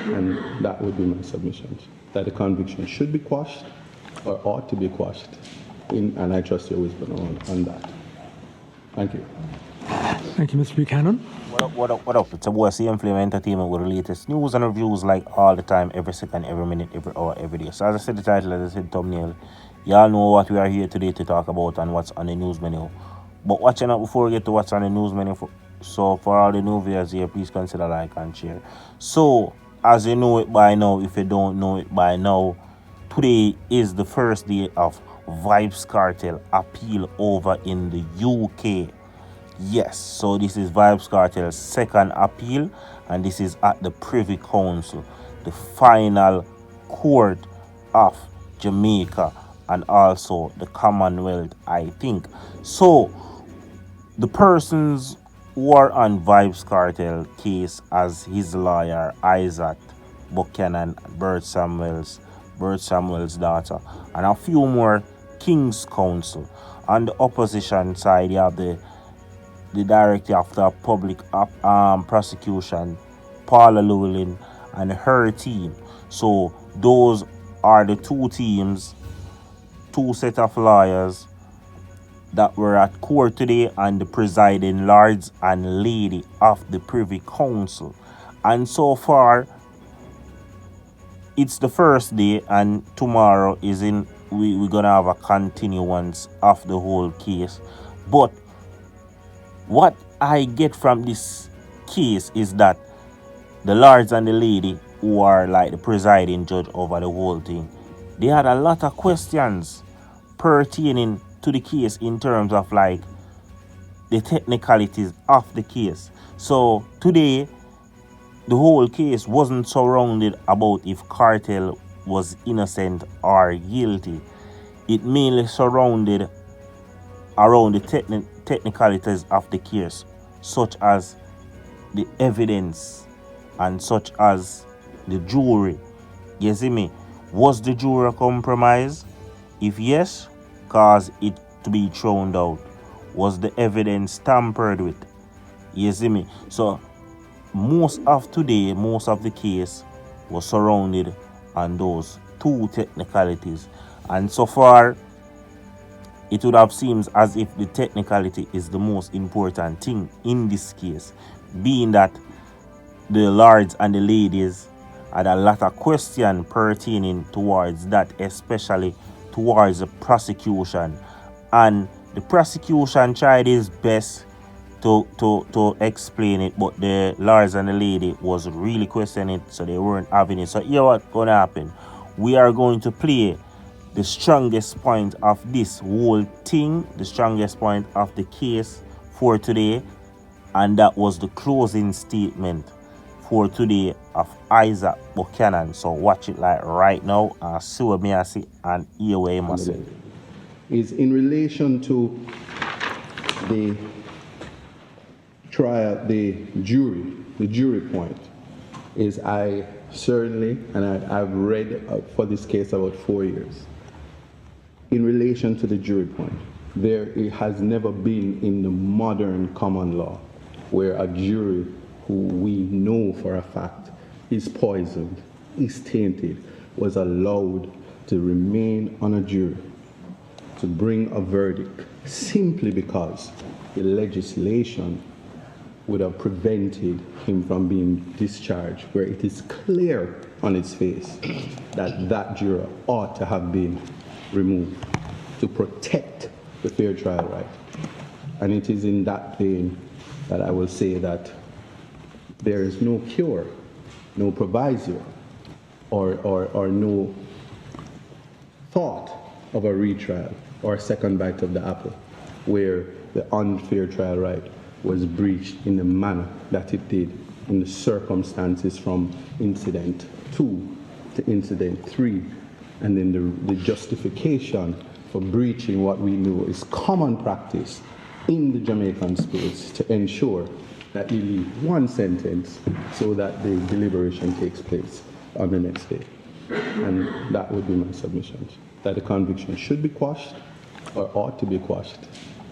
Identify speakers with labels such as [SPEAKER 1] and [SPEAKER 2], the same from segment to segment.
[SPEAKER 1] And that would be my submission, that the conviction should be quashed or ought to be quashed. And I trust your wisdom on that. Thank you.
[SPEAKER 2] Thank you, Mr. Buchanan.
[SPEAKER 3] What up? It's a boy CM Flame Entertainment with the latest news and reviews like all the time, every second, every minute, every hour, every day. So as I said the title, as I said thumbnail, y'all know what we are here today to talk about and what's on the news menu. But watching out before we get to what's on the news menu, so for all the new viewers here, please consider like and share. So, as you know it by now, if you don't know it by now, today is the first day of Vybzkartel appeal over in the UK. Yes, so this is Vybzkartel's second appeal, and this is at the Privy Council, the final court of Jamaica and also the Commonwealth, I think. So, the persons who are on Vybzkartel case as his lawyer, Isaac Buchanan, Bert Samuel's daughter, and a few more King's Counsel. On the opposition side, you have the Director of the Public Prosecution, Paula Llewellyn, and her team. So those are the two teams, two set of lawyers that were at court today, and the presiding lords and lady of the Privy Council. And so far, it's the first day, and tomorrow we're gonna have a continuance of the whole case. But what I get from this case is that the lords and the lady, who are like the presiding judge over the whole thing, they had a lot of questions pertaining to the case in terms of like the technicalities of the case. So today, the whole case wasn't surrounded about if Cartel was innocent or guilty. It mainly surrounded around the technicalities of the case, such as the evidence and such as the jury. You see me? Was the jury compromised? If yes, cause it to be thrown out. Was the evidence tampered with? You see me? So most of the case was surrounded on those two technicalities. And so far, it would have seemed as if the technicality is the most important thing in this case, being that the lords and the ladies had a lot of questions pertaining towards that, especially towards the prosecution. And the prosecution tried his best to explain it, but the lords and the lady was really questioning it, so they weren't having it. So here what's going to happen. We are going to play the strongest point of this whole thing, the strongest point of the case for today, and that was the closing statement for today of Isaac Buchanan. So watch it like right now and see what I see and hear what I must say.
[SPEAKER 1] Is in relation to the trial, the jury point, is I certainly, and I've read for this case about 4 years, in relation to the jury point, it has never been in the modern common law where a jury who we know for a fact is poisoned, is tainted, was allowed to remain on a jury, to bring a verdict, simply because the legislation would have prevented him from being discharged, where it is clear on its face that that juror ought to have been removed to protect the fair trial right. And it is in that vein that I will say that there is no cure, no proviso, or no thought of a retrial or a second bite of the apple where the unfair trial right was breached in the manner that it did in the circumstances from incident 2 to incident 3, and then the justification for breaching what we know is common practice in the Jamaican space to ensure that you leave one sentence so that the deliberation takes place on the next day. And that would be my submission, that the conviction should be quashed or ought to be quashed,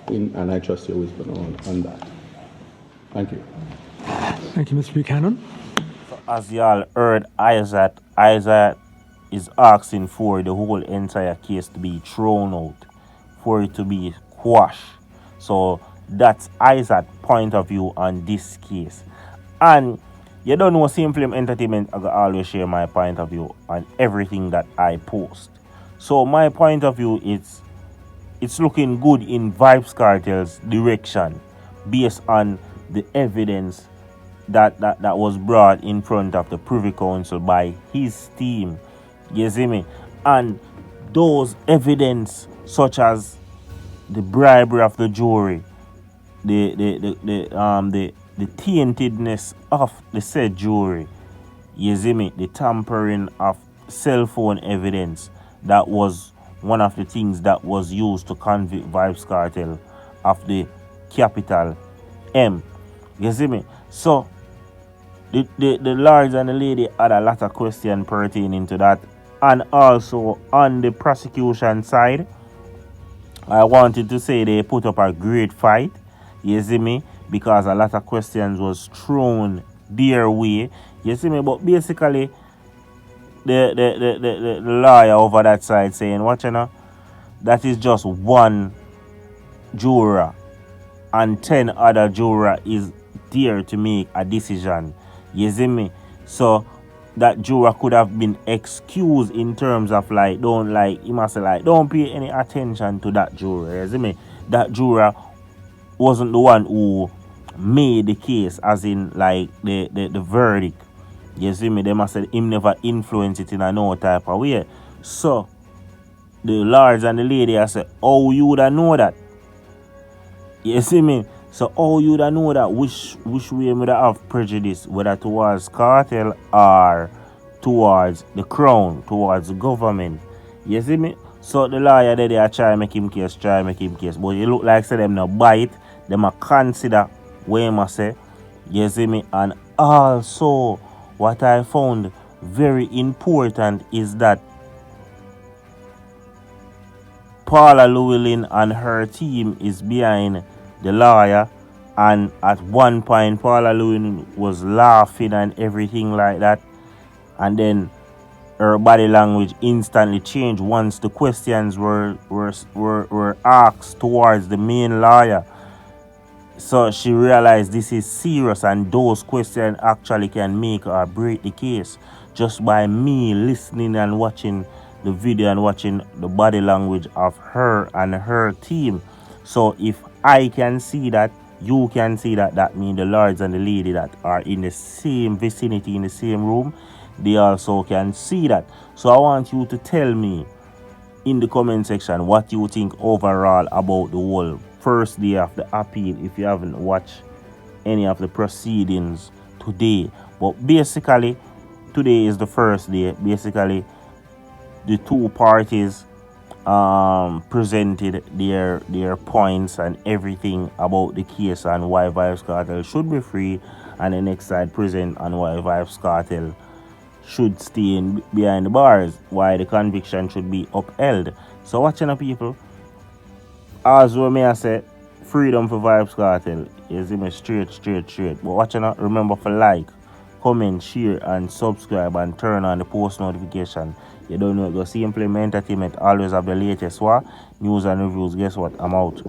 [SPEAKER 1] and I trust your wisdom on that. Thank you.
[SPEAKER 2] Thank you, Mr. Buchanan.
[SPEAKER 3] as y'all heard, Isaac is asking for the whole entire case to be thrown out, for it to be quashed. So that's Isaac's point of view on this case. And you don't know, Same Flame Entertainment, I always share my point of view on everything that I post. So my point of view is it's looking good in Vybzkartel's direction based on the evidence that was brought in front of the Privy Council by his team. You see me? And those evidence such as the bribery of the jury, the taintedness of the said jury, you see me, the tampering of cell phone evidence, that was one of the things that was used to convict Vybzkartel of the capital M. You see me? So the lords and the lady had a lot of questions pertaining to that. And also on the prosecution side, I wanted to say they put up a great fight. You see me? Because a lot of questions was thrown their way. You see me? But basically, the lawyer over that side saying, what you know, that is just one juror, and 10 other juror is there to make a decision. You see me? So that juror could have been excused in terms of you must say don't pay any attention to that juror. You see me? That juror wasn't the one who made the case, as in the verdict. You see me? They must say him never influence it in a no type of way. So the lords and the lady I say, oh, you would know that. You see me? So how you would know that which way would have prejudice, whether towards cartel or towards the crown, towards the government. You see me? So the lawyer they are try make him case. But it look like say them no bite. Them a consider what him a say. You see me? And also what I found very important is that Paula Llewellyn and her team is behind the lawyer, and at one point Paula Llewellyn was laughing and everything like that, and then her body language instantly changed once the questions were asked towards the main lawyer. So she realized this is serious, and those questions actually can make or break the case just by me listening and watching the video and watching the body language of her and her team. So if I can see that, you can see that, that means the lords and the lady that are in the same vicinity, in the same room, they also can see that. So I want you to tell me in the comment section what you think overall about the whole first day of the appeal, if you haven't watched any of the proceedings today. But basically, today is the first day. Basically, the two parties presented their points and everything about the case and why Vybzkartel should be free, and the next side present on why Vybzkartel should stay behind the bars, why the conviction should be upheld. So watching the people, as well may I say, freedom for Vybzkartel is in a straight. But watching out, remember for like, comment, share and subscribe and turn on the post notification. You don't know, go see Same Flame Entertainment always have the latest news and reviews. Guess what? I'm out.